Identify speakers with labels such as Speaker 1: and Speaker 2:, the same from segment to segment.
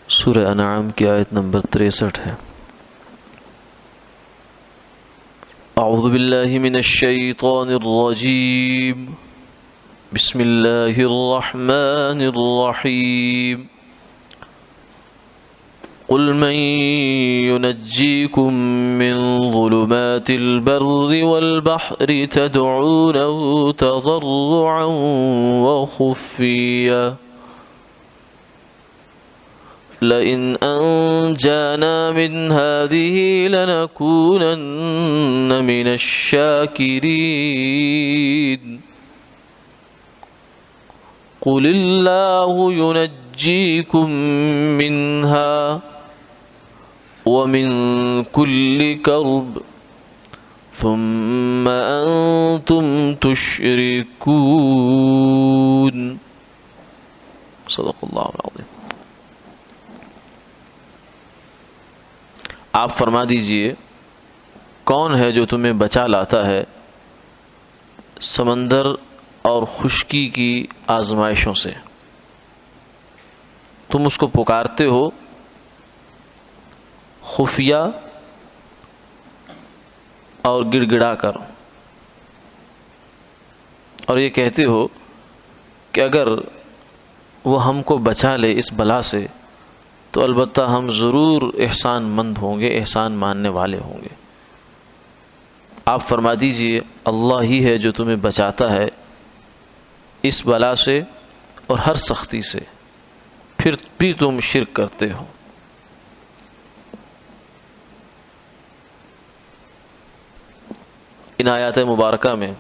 Speaker 1: سورہ انعام کی آیت نمبر 63 ہے۔ اعوذ باللہ من الشیطان الرجیم، بسم اللہ الرحمن الرحیم۔ قل من ينجيكم من ظلمات البر والبحر تدعونه تضرعا وخفيا لئن أنجانا من هذه لنكونن من الشاكرين قل الله ينجيكم منها ومن كل كرب ثم أنتم تشركون صدق اللہ العظیم۔ آپ فرما دیجئے کون ہے جو تمہیں بچا لاتا ہے سمندر اور خشکی کی آزمائشوں سے؟ تم اس کو پکارتے ہو خفیہ اور گڑ گڑا کر، اور یہ کہتے ہو کہ اگر وہ ہم کو بچا لے اس بلا سے تو البتہ ہم ضرور احسان مند ہوں گے، احسان ماننے والے ہوں گے۔ آپ فرما دیجئے اللہ ہی ہے جو تمہیں بچاتا ہے اس بلا سے اور ہر سختی سے، پھر بھی تم شرک کرتے ہو۔ ان آیات مبارکہ میں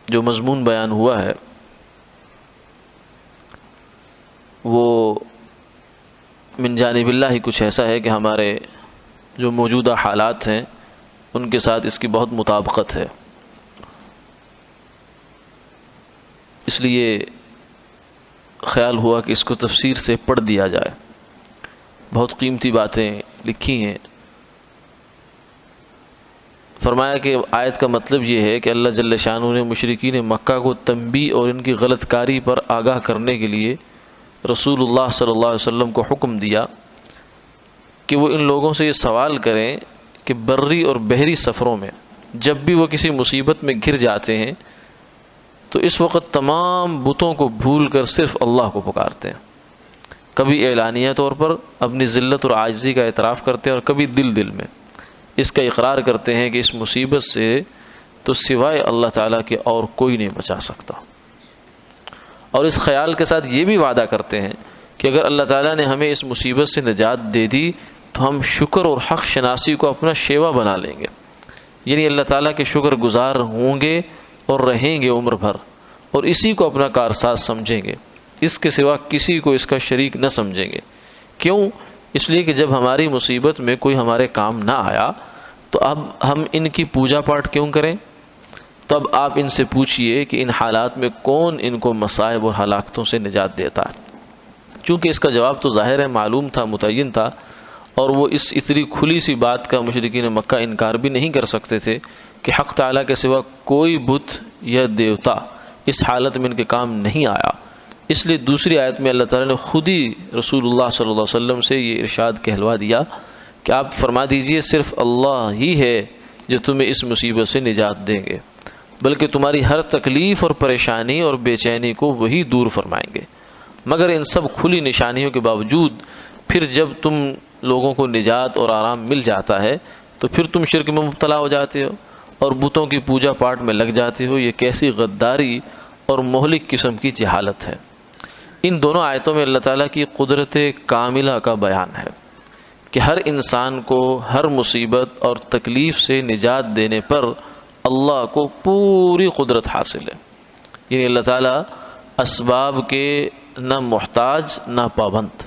Speaker 1: جو مضمون بیان ہوا ہے وہ من جانب اللہ ہی کچھ ایسا ہے کہ ہمارے جو موجودہ حالات ہیں ان کے ساتھ اس کی بہت مطابقت ہے، اس لیے خیال ہوا کہ اس کو تفسیر سے پڑھ دیا جائے۔ بہت قیمتی باتیں لکھی ہیں۔ فرمایا کہ آیت کا مطلب یہ ہے کہ اللہ جل شانہ نے مشرکین مکہ کو تنبیہ اور ان کی غلط کاری پر آگاہ کرنے کے لیے رسول اللہ صلی اللہ علیہ وسلم کو حکم دیا کہ وہ ان لوگوں سے یہ سوال کریں کہ بری اور بحری سفروں میں جب بھی وہ کسی مصیبت میں گر جاتے ہیں تو اس وقت تمام بتوں کو بھول کر صرف اللہ کو پکارتے ہیں، کبھی اعلانیہ طور پر اپنی ذلت اور عاجزی کا اعتراف کرتے ہیں اور کبھی دل دل میں اس کا اقرار کرتے ہیں کہ اس مصیبت سے تو سوائے اللہ تعالیٰ کے اور کوئی نہیں بچا سکتا، اور اس خیال کے ساتھ یہ بھی وعدہ کرتے ہیں کہ اگر اللہ تعالیٰ نے ہمیں اس مصیبت سے نجات دے دی تو ہم شکر اور حق شناسی کو اپنا شیوا بنا لیں گے، یعنی اللہ تعالیٰ کے شکر گزار ہوں گے اور رہیں گے عمر بھر، اور اسی کو اپنا کارساز سمجھیں گے، اس کے سوا کسی کو اس کا شریک نہ سمجھیں گے۔ کیوں؟ اس لیے کہ جب ہماری مصیبت میں کوئی ہمارے کام نہ آیا تو اب ہم ان کی پوجا پاٹ کیوں کریں؟ تو اب آپ ان سے پوچھئے کہ ان حالات میں کون ان کو مصائب اور ہلاکتوں سے نجات دیتا ہے؟ چونکہ اس کا جواب تو ظاہر ہے، معلوم تھا، متعین تھا، اور وہ اس اتنی کھلی سی بات کا مشرکین مکہ انکار بھی نہیں کر سکتے تھے کہ حق تعالیٰ کے سوا کوئی بت یا دیوتا اس حالت میں ان کے کام نہیں آیا۔ اس لیے دوسری آیت میں اللہ تعالیٰ نے خود ہی رسول اللہ صلی اللہ علیہ وسلم سے یہ ارشاد کہلوا دیا کہ آپ فرما دیجئے صرف اللہ ہی ہے جو تمہیں اس مصیبت سے نجات دیں گے، بلکہ تمہاری ہر تکلیف اور پریشانی اور بے چینی کو وہی دور فرمائیں گے۔ مگر ان سب کھلی نشانیوں کے باوجود پھر جب تم لوگوں کو نجات اور آرام مل جاتا ہے تو پھر تم شرک میں مبتلا ہو جاتے ہو اور بتوں کی پوجا پاٹ میں لگ جاتے ہو۔ یہ کیسی غداری اور مہلک قسم کی جہالت ہے۔ ان دونوں آیتوں میں اللہ تعالیٰ کی قدرت کاملہ کا بیان ہے کہ ہر انسان کو ہر مصیبت اور تکلیف سے نجات دینے پر اللہ کو پوری قدرت حاصل ہے، یعنی اللہ تعالیٰ اسباب کے نہ محتاج نہ پابند۔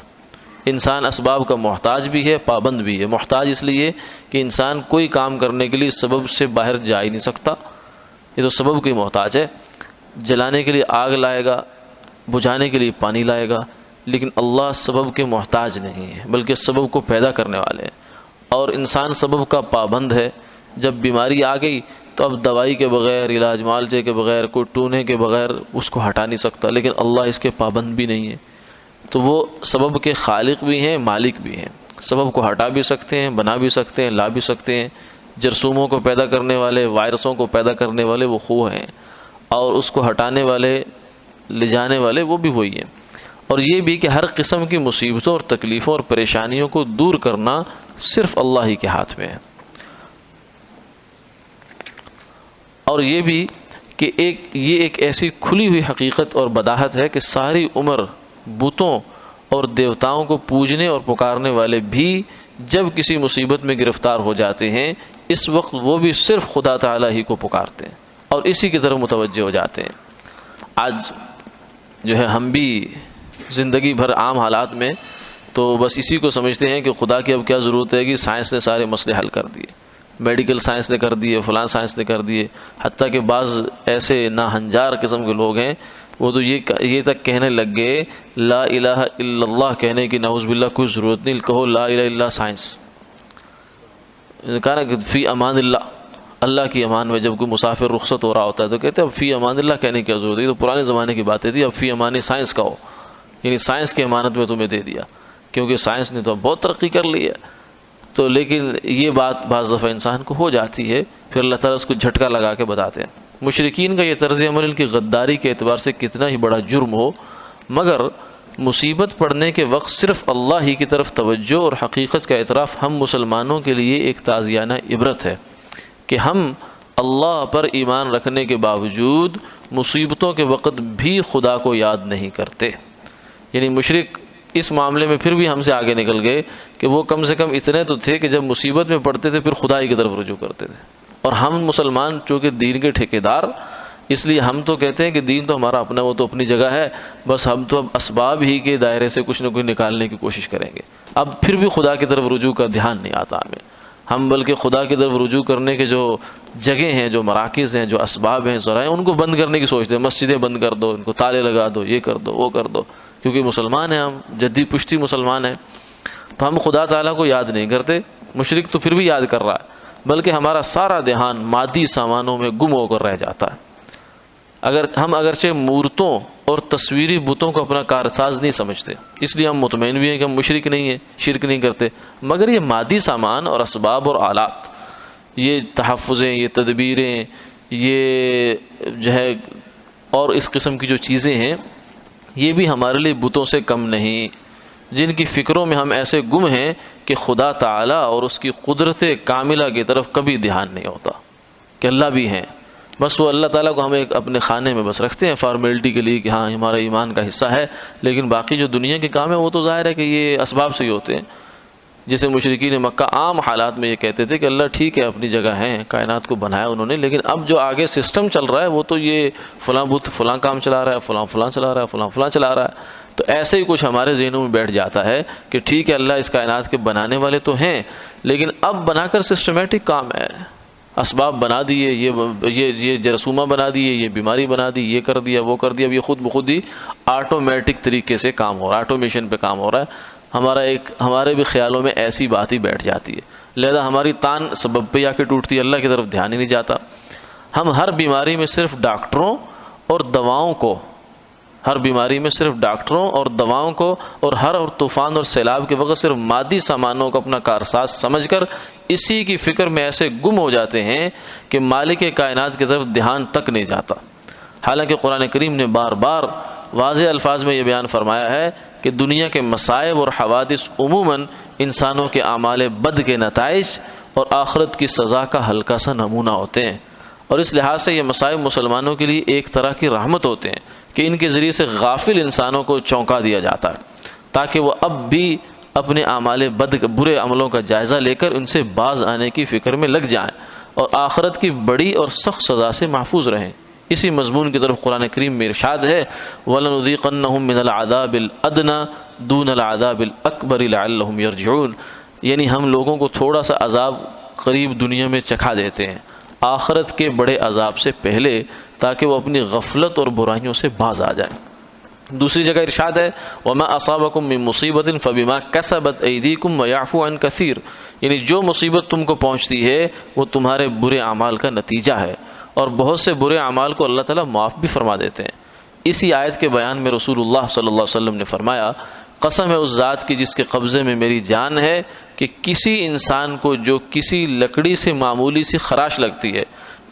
Speaker 1: انسان اسباب کا محتاج بھی ہے، پابند بھی ہے۔ محتاج اس لیے کہ انسان کوئی کام کرنے کے لیے سبب سے باہر جا ہی نہیں سکتا، یہ تو سبب کی محتاج ہے۔ جلانے کے لیے آگ لائے گا، بجھانے کے لیے پانی لائے گا، لیکن اللہ سبب کے محتاج نہیں ہے بلکہ سبب کو پیدا کرنے والے ہیں، اور انسان سبب کا پابند ہے۔ جب بیماری آ گئی تو اب دوائی کے بغیر، علاج معالجے کے بغیر، کوئی ٹونے کے بغیر اس کو ہٹا نہیں سکتا، لیکن اللہ اس کے پابند بھی نہیں ہے۔ تو وہ سبب کے خالق بھی ہیں، مالک بھی ہیں، سبب کو ہٹا بھی سکتے ہیں، بنا بھی سکتے ہیں، لا بھی سکتے ہیں۔ جرثوموں کو پیدا کرنے والے، وائرسوں کو پیدا کرنے والے وہ خود ہیں، اور اس کو ہٹانے والے، لے جانے والے وہ بھی وہی ہیں۔ اور یہ بھی کہ ہر قسم کی مصیبتوں اور تکلیفوں اور پریشانیوں کو دور کرنا صرف اللہ ہی کے ہاتھ میں ہے۔ اور یہ بھی کہ یہ ایک ایسی کھلی ہوئی حقیقت اور بداہت ہے کہ ساری عمر بتوں اور دیوتاؤں کو پوجنے اور پکارنے والے بھی جب کسی مصیبت میں گرفتار ہو جاتے ہیں، اس وقت وہ بھی صرف خدا تعالیٰ ہی کو پکارتے ہیں اور اسی کی طرف متوجہ ہو جاتے ہیں۔ آج جو ہے ہم بھی زندگی بھر عام حالات میں تو بس اسی کو سمجھتے ہیں کہ خدا کی اب کیا ضرورت ہے کہ سائنس نے سارے مسئلے حل کر دیے، میڈیکل سائنس نے کر دیے، فلاں سائنس نے کر دیے۔ حتیٰ کہ بعض ایسے ناہنجار قسم کے لوگ ہیں وہ تو یہ تک کہنے لگ گئے لا الہ الا اللہ کہنے کی نعوذ باللہ کوئی ضرورت نہیں، کہو لا الہ الا سائنس۔ کہا نا کہ فی امان اللہ، اللہ کی امان میں جب کوئی مسافر رخصت ہو رہا ہوتا ہے تو کہتے ہیں اب فی امان اللہ کہنے کی ضرورت ہے، یہ تو پرانے زمانے کی باتیں تھی، اب فی امان سائنس کہو، یعنی سائنس کی امانت میں تمہیں دے دیا، کیونکہ سائنس نے تو اب بہت ترقی کر لی ہے۔ تو لیکن یہ بات بعض دفعہ انسان کو ہو جاتی ہے، پھر اللہ تعالیٰ اس کو جھٹکا لگا کے بتاتے ہیں۔ مشرکین کا یہ طرز عمل ان کی غداری کے اعتبار سے کتنا ہی بڑا جرم ہو، مگر مصیبت پڑنے کے وقت صرف اللہ ہی کی طرف توجہ اور حقیقت کا اعتراف ہم مسلمانوں کے لیے ایک تازیانہ عبرت ہے کہ ہم اللہ پر ایمان رکھنے کے باوجود مصیبتوں کے وقت بھی خدا کو یاد نہیں کرتے۔ یعنی مشرک اس معاملے میں پھر بھی ہم سے آگے نکل گئے کہ وہ کم سے کم اتنے تو تھے کہ جب مصیبت میں پڑتے تھے پھر خدا ہی کی طرف رجوع کرتے تھے، اور ہم مسلمان چونکہ دین کے ٹھیکیدار، اس لیے ہم تو کہتے ہیں کہ دین تو ہمارا اپنا، وہ تو اپنی جگہ ہے، بس ہم تو اب اسباب ہی کے دائرے سے کچھ نہ کچھ نکالنے کی کوشش کریں گے۔ اب پھر بھی خدا کی طرف رجوع کا دھیان نہیں آتا ہم بلکہ خدا کی طرف رجوع کرنے کے جو جگہ ہیں، جو مراکز ہیں، جو اسباب ہیں، ذرائع، ان کو بند کرنے کی سوچتے ہیں۔ مسجدیں بند کر دو، ان کو تالے لگا دو، یہ کر دو، وہ کر دو، کیونکہ مسلمان ہیں ہم، جدی پشتی مسلمان ہیں، تو ہم خدا تعالیٰ کو یاد نہیں کرتے۔ مشرک تو پھر بھی یاد کر رہا ہے، بلکہ ہمارا سارا دھیان مادی سامانوں میں گم ہو کر رہ جاتا ہے۔ اگرچہ مورتوں اور تصویری بتوں کو اپنا کارساز نہیں سمجھتے، اس لیے ہم مطمئن بھی ہیں کہ ہم مشرک نہیں ہیں، شرک نہیں کرتے، مگر یہ مادی سامان اور اسباب اور آلات، یہ تحفظیں، یہ تدبیریں، یہ جو ہے اور اس قسم کی جو چیزیں ہیں، یہ بھی ہمارے لیے بتوں سے کم نہیں، جن کی فکروں میں ہم ایسے گم ہیں کہ خدا تعالیٰ اور اس کی قدرت کاملہ کی طرف کبھی دھیان نہیں ہوتا کہ اللہ بھی ہیں۔ بس وہ اللہ تعالیٰ کو ہم ایک اپنے خانے میں بس رکھتے ہیں فارمیلٹی کے لیے کہ ہاں ہمارا ایمان کا حصہ ہے، لیکن باقی جو دنیا کے کام ہیں وہ تو ظاہر ہے کہ یہ اسباب سے ہی ہوتے ہیں۔ جسے مشرکین مکہ عام حالات میں یہ کہتے تھے کہ اللہ ٹھیک ہے اپنی جگہ ہے، کائنات کو بنایا انہوں نے، لیکن اب جو آگے سسٹم چل رہا ہے وہ تو یہ فلاں بت فلاں کام چلا رہا ہے، فلاں فلاں چلا رہا ہے، فلاں فلاں چلا رہا ہے۔ تو ایسے ہی کچھ ہمارے ذہنوں میں بیٹھ جاتا ہے کہ ٹھیک ہے اللہ اس کائنات کے بنانے والے تو ہیں، لیکن اب بنا کر سسٹمیٹک کام ہے، اسباب بنا دیے، یہ جرثومہ بنا دیے، یہ بیماری بنا دی، یہ کر دیا، وہ کر دیا، اب یہ خود بخود ہی آٹومیٹک طریقے سے کام ہو رہا ہے، آٹومیشن پہ کام ہو رہا ہے۔ ہمارے بھی خیالوں میں ایسی بات ہی بیٹھ جاتی ہے، لہذا ہماری تان سبب پہ آ کے ٹوٹتی ہے، اللہ کی طرف دھیان ہی نہیں جاتا۔ ہم ہر بیماری میں صرف ڈاکٹروں اور دواؤں کو، ہر بیماری میں صرف ڈاکٹروں اور دواؤں کو، اور ہر اور طوفان اور سیلاب کے وقت صرف مادی سامانوں کو اپنا کارساز سمجھ کر اسی کی فکر میں ایسے گم ہو جاتے ہیں کہ مالک کائنات کی طرف دھیان تک نہیں جاتا۔ حالانکہ قرآن کریم نے بار بار واضح الفاظ میں یہ بیان فرمایا ہے کہ دنیا کے مصائب اور حوادث عموماً انسانوں کے اعمال بد کے نتائج اور آخرت کی سزا کا ہلکا سا نمونہ ہوتے ہیں، اور اس لحاظ سے یہ مصائب مسلمانوں کے لیے ایک طرح کی رحمت ہوتے ہیں کہ ان کے ذریعے سے غافل انسانوں کو چونکا دیا جاتا ہے تاکہ وہ اب بھی اپنے اعمال بد برے عملوں کا جائزہ لے کر ان سے باز آنے کی فکر میں لگ جائیں اور آخرت کی بڑی اور سخت سزا سے محفوظ رہیں۔ اسی مضمون کی طرف قرآن کریم میں ارشاد ہے وَلَنُذِيقَنَّهُم مِّنَ الْعَذَابِ الْأَدْنَىٰ دُونَ الْعَذَابِ الْأَكْبَرِ لَعَلَّهُمْ يَرْجِعُونَ، یعنی ہم لوگوں کو تھوڑا سا عذاب قریب دنیا میں چکھا دیتے ہیں آخرت کے بڑے عذاب سے پہلے، تاکہ وہ اپنی غفلت اور برائیوں سے باز آ جائیں۔ دوسری جگہ ارشاد ہے وَمَا أَصَابَكُم مِّن مُّصِيبَةٍ فَبِمَا كَسَبَتْ أَيْدِيكُمْ وَيَعْفُو عَن كَثِيرٍ، یعنی جو مصیبت تم کو پہنچتی ہے وہ تمہارے برے اعمال کا نتیجہ ہے، اور بہت سے برے اعمال کو اللہ تعالیٰ معاف بھی فرما دیتے ہیں۔ اسی آیت کے بیان میں رسول اللہ صلی اللہ علیہ وسلم نے فرمایا، قسم ہے اس ذات کی جس کے قبضے میں میری جان ہے، کہ کسی انسان کو جو کسی لکڑی سے معمولی سی خراش لگتی ہے،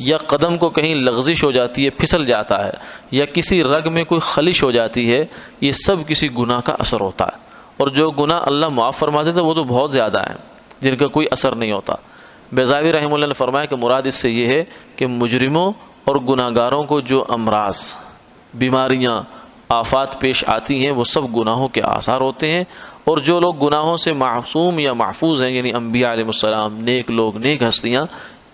Speaker 1: یا قدم کو کہیں لغزش ہو جاتی ہے، پھسل جاتا ہے، یا کسی رگ میں کوئی خلش ہو جاتی ہے، یہ سب کسی گناہ کا اثر ہوتا ہے، اور جو گناہ اللہ معاف فرما دیتا ہے وہ تو بہت زیادہ ہیں جن کا کوئی اثر نہیں ہوتا۔ بیضاوی رحمہ اللہ نے فرمایا کہ مراد اس سے یہ ہے کہ مجرموں اور گناہ گاروں کو جو امراض، بیماریاں، آفات پیش آتی ہیں وہ سب گناہوں کے آثار ہوتے ہیں، اور جو لوگ گناہوں سے معصوم یا محفوظ ہیں، یعنی انبیاء علیہ السلام، نیک لوگ، نیک ہستیاں،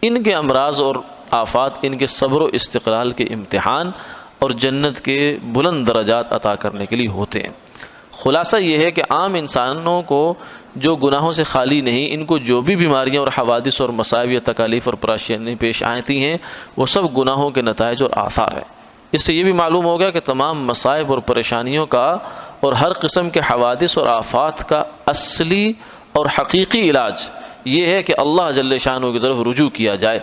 Speaker 1: ان کے امراض اور آفات ان کے صبر و استقلال کے امتحان اور جنت کے بلند درجات عطا کرنے کے لیے ہوتے ہیں۔ خلاصہ یہ ہے کہ عام انسانوں کو جو گناہوں سے خالی نہیں، ان کو جو بھی بیماریاں اور حوادث اور مصائب یا تکالیف اور پریشانیاں پیش آتی ہیں وہ سب گناہوں کے نتائج اور آثار ہیں۔ اس سے یہ بھی معلوم ہو گیا کہ تمام مصائب اور پریشانیوں کا اور ہر قسم کے حوادث اور آفات کا اصلی اور حقیقی علاج یہ ہے کہ اللہ جل شانہ کی طرف رجوع کیا جائے،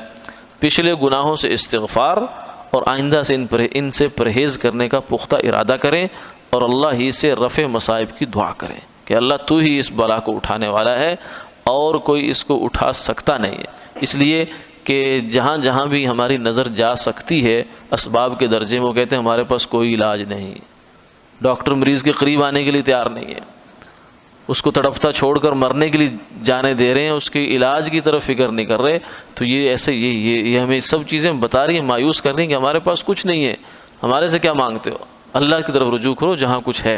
Speaker 1: پچھلے گناہوں سے استغفار اور آئندہ سے ان سے پرہیز کرنے کا پختہ ارادہ کریں، اور اللہ ہی سے رفع مصائب کی دعا کریں کہ اللہ تو ہی اس بلا کو اٹھانے والا ہے اور کوئی اس کو اٹھا سکتا نہیں ہے۔ اس لیے کہ جہاں جہاں بھی ہماری نظر جا سکتی ہے اسباب کے درجے میں، وہ کہتے ہیں ہمارے پاس کوئی علاج نہیں، ڈاکٹر مریض کے قریب آنے کے لیے تیار نہیں ہے، اس کو تڑپتا چھوڑ کر مرنے کے لیے جانے دے رہے ہیں، اس کے علاج کی طرف فکر نہیں کر رہے۔ تو یہ ایسے یہ ہمیں سب چیزیں بتا رہی ہیں، مایوس کر رہی ہیں کہ ہمارے پاس کچھ نہیں ہے، ہمارے سے کیا مانگتے ہو، اللہ کی طرف رجوع کرو جہاں کچھ ہے۔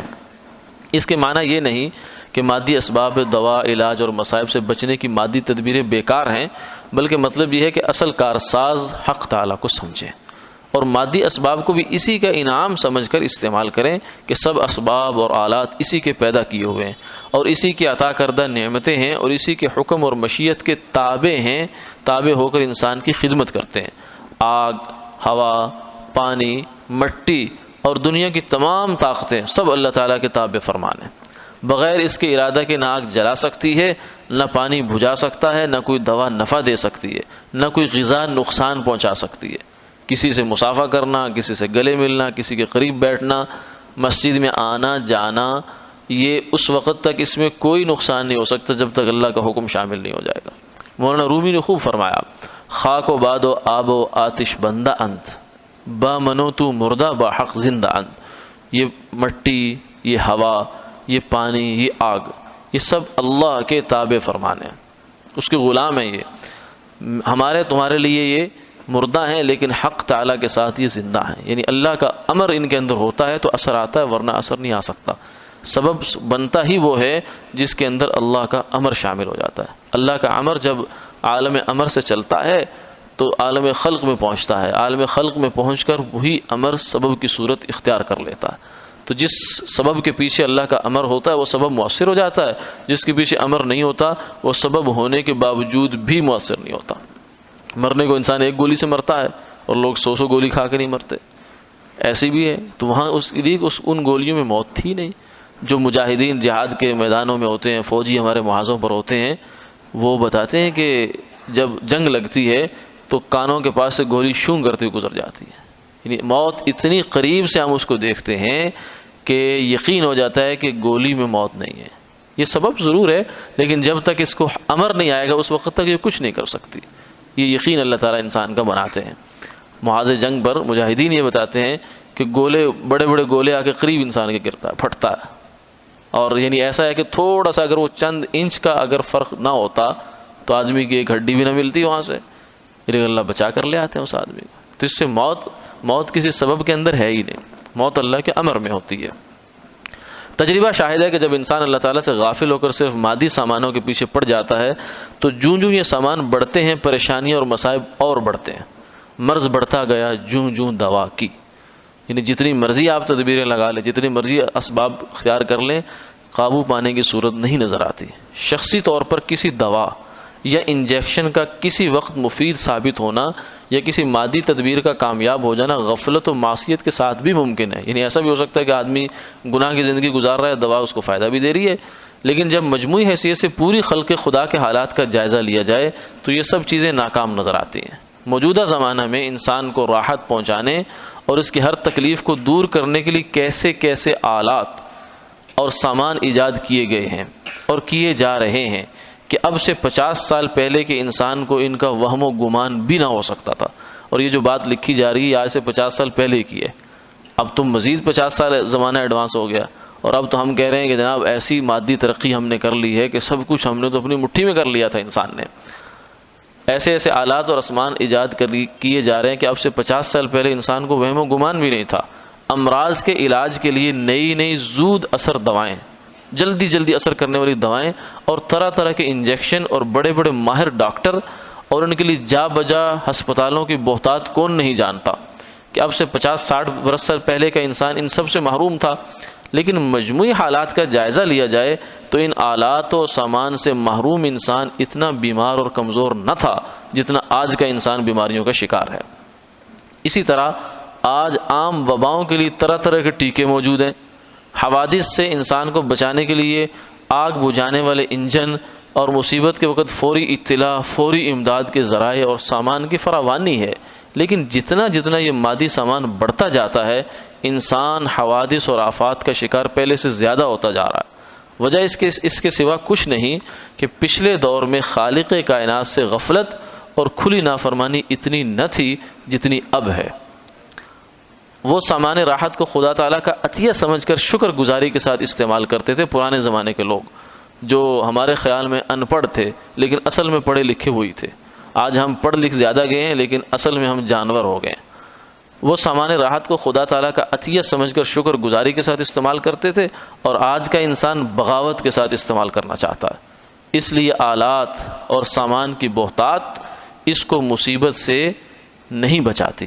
Speaker 1: اس کے معنی یہ نہیں کہ مادی اسباب، دوا، علاج اور مصائب سے بچنے کی مادی تدبیریں بیکار ہیں، بلکہ مطلب یہ ہے کہ اصل کارساز حق تعالیٰ کو سمجھیں اور مادی اسباب کو بھی اسی کا انعام سمجھ کر استعمال کریں کہ سب اسباب اور آلات اسی کے پیدا کیے ہوئے ہیں اور اسی کی عطا کردہ نعمتیں ہیں اور اسی کے حکم اور مشیت کے تابع ہیں، تابع ہو کر انسان کی خدمت کرتے ہیں۔ آگ، ہوا، پانی، مٹی اور دنیا کی تمام طاقتیں سب اللہ تعالیٰ کے تابع فرمان ہیں۔ بغیر اس کے ارادہ کے نہ آگ جلا سکتی ہے، نہ پانی بجھا سکتا ہے، نہ کوئی دوا نفع دے سکتی ہے، نہ کوئی غذا نقصان پہنچا سکتی ہے۔ کسی سے مصافحہ کرنا، کسی سے گلے ملنا، کسی کے قریب بیٹھنا، مسجد میں آنا جانا، یہ اس وقت تک اس میں کوئی نقصان نہیں ہو سکتا جب تک اللہ کا حکم شامل نہیں ہو جائے گا۔ مولانا رومی نے خوب فرمایا، خاک و باد و آب و آتش بندہ انت، با منو تو مردہ با حق زندہ انت۔ یہ مٹی، یہ ہوا، یہ پانی، یہ آگ، یہ سب اللہ کے تابع فرمان ہیں، اس کے غلام ہیں۔ یہ ہمارے تمہارے لیے یہ مردہ ہیں لیکن حق تعالیٰ کے ساتھ یہ زندہ ہیں، یعنی اللہ کا امر ان کے اندر ہوتا ہے تو اثر آتا ہے، ورنہ اثر نہیں آ سکتا۔ سبب بنتا ہی وہ ہے جس کے اندر اللہ کا امر شامل ہو جاتا ہے۔ اللہ کا امر جب عالم امر سے چلتا ہے تو عالم خلق میں پہنچتا ہے، عالم خلق میں پہنچ کر وہی امر سبب کی صورت اختیار کر لیتا ہے۔ تو جس سبب کے پیچھے اللہ کا امر ہوتا ہے وہ سبب مؤثر ہو جاتا ہے، جس کے پیچھے امر نہیں ہوتا وہ سبب ہونے کے باوجود بھی مؤثر نہیں ہوتا۔ مرنے کو انسان ایک گولی سے مرتا ہے اور لوگ 100 گولی کھا کے نہیں مرتے، ایسی بھی ہے۔ تو وہاں ان گولیوں میں موت تھی نہیں۔ جو مجاہدین جہاد کے میدانوں میں ہوتے ہیں، فوجی ہمارے محاذوں پر ہوتے ہیں، وہ بتاتے ہیں کہ جب جنگ لگتی ہے تو کانوں کے پاس سے گولی شوں کرتے ہوئے گزر جاتی ہے، یعنی موت اتنی قریب سے ہم اس کو دیکھتے ہیں کہ یقین ہو جاتا ہے کہ گولی میں موت نہیں ہے۔ یہ سبب ضرور ہے لیکن جب تک اس کو امر نہیں آئے گا اس وقت تک یہ کچھ نہیں کر سکتی۔ یہ یقین اللہ تعالیٰ انسان کا بناتے ہیں۔ محاذ جنگ پر مجاہدین یہ بتاتے ہیں کہ بڑے بڑے گولے آ کے قریب انسان کے گرتا ہے، پھٹتا ہے، اور یعنی ایسا ہے کہ تھوڑا سا اگر وہ چند انچ کا اگر فرق نہ ہوتا تو آدمی کی ایک ہڈی بھی نہ ملتی وہاں سے، لیکن اللہ بچا کر لے آتے ہیں اس آدمی کو۔ تو اس سے موت کسی سبب کے اندر ہے ہی نہیں، موت اللہ کے امر میں ہوتی ہے۔ تجربہ شاہد ہے کہ جب انسان اللہ تعالیٰ سے غافل ہو کر صرف مادی سامانوں کے پیچھے پڑ جاتا ہے تو جوں جوں یہ سامان بڑھتے ہیں پریشانیاں اور مصائب اور بڑھتے ہیں۔ مرض بڑھتا گیا جوں جوں دوا کی، یعنی جتنی مرضی آپ تدبیریں لگا لیں، جتنی مرضی اسباب اختیار کر لیں، قابو پانے کی صورت نہیں نظر آتی۔ شخصی طور پر کسی دوا یا انجیکشن کا کسی وقت مفید ثابت ہونا یا کسی مادی تدبیر کا کامیاب ہو جانا غفلت و معصیت کے ساتھ بھی ممکن ہے۔ یعنی ایسا بھی ہو سکتا ہے کہ آدمی گناہ کی زندگی گزار رہا ہے، دوا اس کو فائدہ بھی دے رہی ہے لیکن جب مجموعی حیثیت سے پوری خلق خدا کے حالات کا جائزہ لیا جائے تو یہ سب چیزیں ناکام نظر آتی ہیں۔ موجودہ زمانہ میں انسان کو راحت پہنچانے اور اس کی ہر تکلیف کو دور کرنے کے لیے کیسے کیسے آلات اور سامان ایجاد کیے گئے ہیں اور کیے جا رہے ہیں کہ اب سے 50 سال پہلے کے انسان کو ان کا وہم و گمان بھی نہ ہو سکتا تھا۔ اور یہ جو بات لکھی جا رہی ہے آج سے 50 سال پہلے کی ہے، اب تو مزید 50 سال زمانہ ایڈوانس ہو گیا، اور اب تو ہم کہہ رہے ہیں کہ جناب ایسی مادی ترقی ہم نے کر لی ہے کہ سب کچھ ہم نے تو اپنی مٹھی میں کر لیا تھا انسان نے۔ ایسے ایسے آلات اور اسمان ایجاد کیے جا رہے ہیں کہ اب سے 50 سال پہلے انسان کو وہم و گمان بھی نہیں تھا۔ امراض کے علاج کے لیے نئی نئی زود اثر دوائیں، جلدی جلدی اثر کرنے والی دوائیں اور طرح طرح کے انجیکشن اور بڑے بڑے ماہر ڈاکٹر اور ان کے لیے جا بجا ہسپتالوں کی بہتات کون نہیں جانتا کہ اب سے 50-60 برس پہلے کا انسان ان سب سے محروم تھا۔ لیکن مجموعی حالات کا جائزہ لیا جائے تو ان آلات و سامان سے محروم انسان اتنا بیمار اور کمزور نہ تھا جتنا آج کا انسان بیماریوں کا شکار ہے۔ اسی طرح آج عام وباؤں کے لیے طرح طرح کے ٹیکے موجود ہیں۔ حوادث سے انسان کو بچانے کے لیے آگ بجھانے والے انجن اور مصیبت کے وقت فوری اطلاع، فوری امداد کے ذرائع اور سامان کی فراوانی ہے، لیکن جتنا جتنا یہ مادی سامان بڑھتا جاتا ہے انسان حوادث اور آفات کا شکار پہلے سے زیادہ ہوتا جا رہا ہے۔ وجہ اس کے سوا کچھ نہیں کہ پچھلے دور میں خالق کائنات سے غفلت اور کھلی نافرمانی اتنی نہ تھی جتنی اب ہے۔ وہ سامان راحت کو خدا تعالیٰ کا عطیہ سمجھ کر شکر گزاری کے ساتھ استعمال کرتے تھے پرانے زمانے کے لوگ، جو ہمارے خیال میں ان پڑھ تھے لیکن اصل میں پڑھے لکھے ہوئی تھے۔ آج ہم پڑھ لکھ زیادہ گئے ہیں لیکن اصل میں ہم جانور ہو گئے ہیں۔ وہ سامان راحت کو خدا تعالیٰ کا عطیہ سمجھ کر شکر گزاری کے ساتھ استعمال کرتے تھے، اور آج کا انسان بغاوت کے ساتھ استعمال کرنا چاہتا ہے۔ اس لیے آلات اور سامان کی بہتات اس کو مصیبت سے نہیں بچاتی۔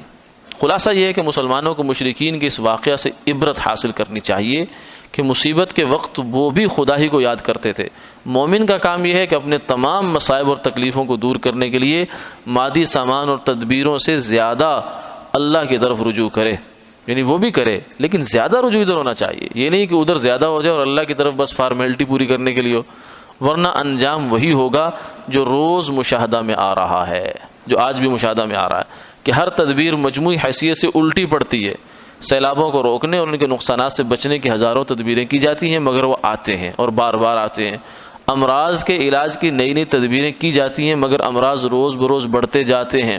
Speaker 1: خلاصہ یہ ہے کہ مسلمانوں کو مشرکین کے اس واقعہ سے عبرت حاصل کرنی چاہیے کہ مصیبت کے وقت وہ بھی خدا ہی کو یاد کرتے تھے۔ مومن کا کام یہ ہے کہ اپنے تمام مصائب اور تکلیفوں کو دور کرنے کے لیے مادی سامان اور تدبیروں سے زیادہ اللہ کی طرف رجوع کرے، یعنی وہ بھی کرے لیکن زیادہ رجوع ادھر ہونا چاہیے۔ یہ نہیں کہ ادھر زیادہ ہو جائے اور اللہ کی طرف بس فارمیلٹی پوری کرنے کے لیے ہو، ورنہ انجام وہی ہوگا جو روز مشاہدہ میں آ رہا ہے، جو آج بھی مشاہدہ میں آ رہا ہے کہ ہر تدبیر مجموعی حیثیت سے الٹی پڑتی ہے۔ سیلابوں کو روکنے اور ان کے نقصانات سے بچنے کی ہزاروں تدبیریں کی جاتی ہیں مگر وہ آتے ہیں اور بار بار آتے ہیں۔ امراض کے علاج کی نئی نئی تدبیریں کی جاتی ہیں مگر امراض روز بروز بڑھتے جاتے ہیں۔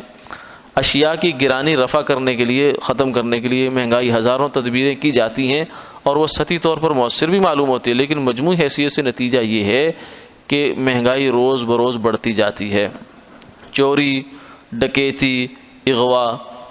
Speaker 1: اشیاء کی گرانی رفع کرنے کے لیے، ختم کرنے کے لیے مہنگائی ہزاروں تدبیریں کی جاتی ہیں اور وہ سطحی طور پر مؤثر بھی معلوم ہوتی ہے، لیکن مجموعی حیثیت سے نتیجہ یہ ہے کہ مہنگائی روز بروز بڑھتی جاتی ہے۔ چوری، ڈکیتی، اغوا،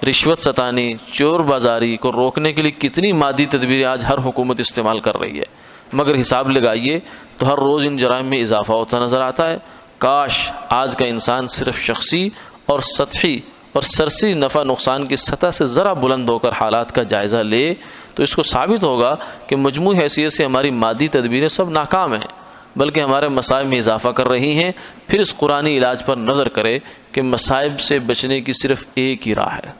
Speaker 1: رشوت ستانی، چور بازاری کو روکنے کے لیے کتنی مادی تدبیریں آج ہر حکومت استعمال کر رہی ہے، مگر حساب لگائیے تو ہر روز ان جرائم میں اضافہ ہوتا نظر آتا ہے۔ کاش آج کا انسان صرف شخصی اور سطحی اور سرسری نفع نقصان کی سطح سے ذرا بلند ہو کر حالات کا جائزہ لے تو اس کو ثابت ہوگا کہ مجموعی حیثیت سے ہماری مادی تدبیریں سب ناکام ہیں، بلکہ ہمارے مصائب میں اضافہ کر رہی ہیں۔ پھر اس قرآنی علاج پر نظر کرے کہ مصائب سے بچنے کی صرف ایک ہی راہ ہے،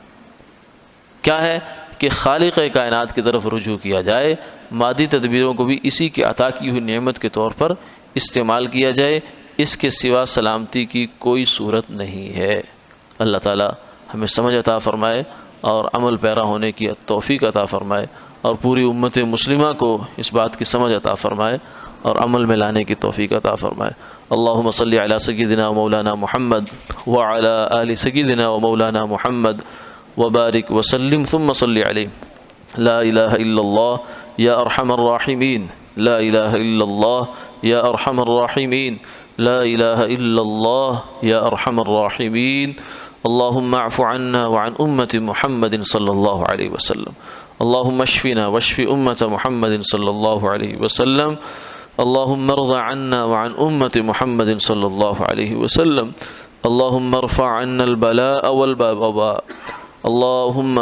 Speaker 1: کیا ہے کہ خالق کائنات کی طرف رجوع کیا جائے، مادی تدبیروں کو بھی اسی کی عطا کی ہوئی نعمت کے طور پر استعمال کیا جائے، اس کے سوا سلامتی کی کوئی صورت نہیں ہے۔ اللہ تعالی ہمیں سمجھ عطا فرمائے اور عمل پیرا ہونے کی توفیق عطا فرمائے، اور پوری امت مسلمہ کو اس بات کی سمجھ عطا فرمائے اور عمل میں لانے کی توفیق عطا فرمائے۔ اللہم صلی علی سیدنا و مولانا محمد وعلی آل سیدنا و مولانا محمد وبارک وسلم ثم صلی علیہ۔ لا الہ الا اللہ یا ارحم الراحمین، لا الہ الا اللہ یا ارحم الراحمین، لا الہ الا اللہ یا ارحم الراحمین۔ اللہم اعف عنا وعن امت محمد صلی اللہ علیہ وسلم، اللہم اشفنا واشف امت محمد صلی اللہ علیہ وسلم، اللہم ارض عنا وعن امت محمد صلی اللہ علیہ وسلم، اللہم ارفع عنا البلاء والوباء، اللہم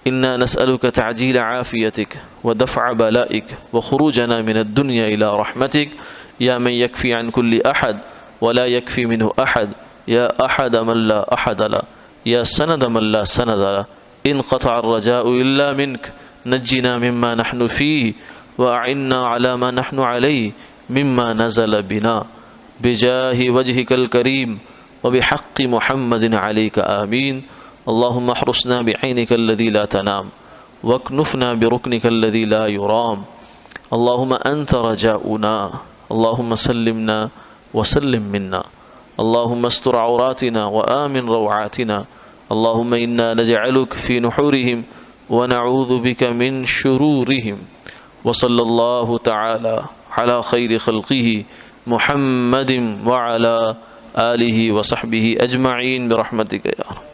Speaker 1: انا نسألك تعجیل عافیتک ودفع بلائک وخروجنا من الدنیا الى رحمتک یا من یکفی عن کل احد ولا یکفی منه احد، یا احد من لا احد له، یا سند من لا سند له، انقطع الرجاء الا منك، نجنا مما نحن فيه واعنا على ما نحن عليه، مما نزل بنا بجاه وجهك الكريم وبحق محمد عليك آمين. اللهم احرسنا بعينك الذي لا تنام واكنفنا بركنك الذي لا يرام. اللهم أنت رجاؤنا، اللهم سلمنا وسلم منا، اللهم استر عوراتنا وآمن روعاتنا. اللهم إنا نجعلك في نحورهم ونعوذ بك من شرورهم. وصلى الله تعالى على خير خلقه محمد وعلى آله وصحبه أجمعين برحمتك يا رب.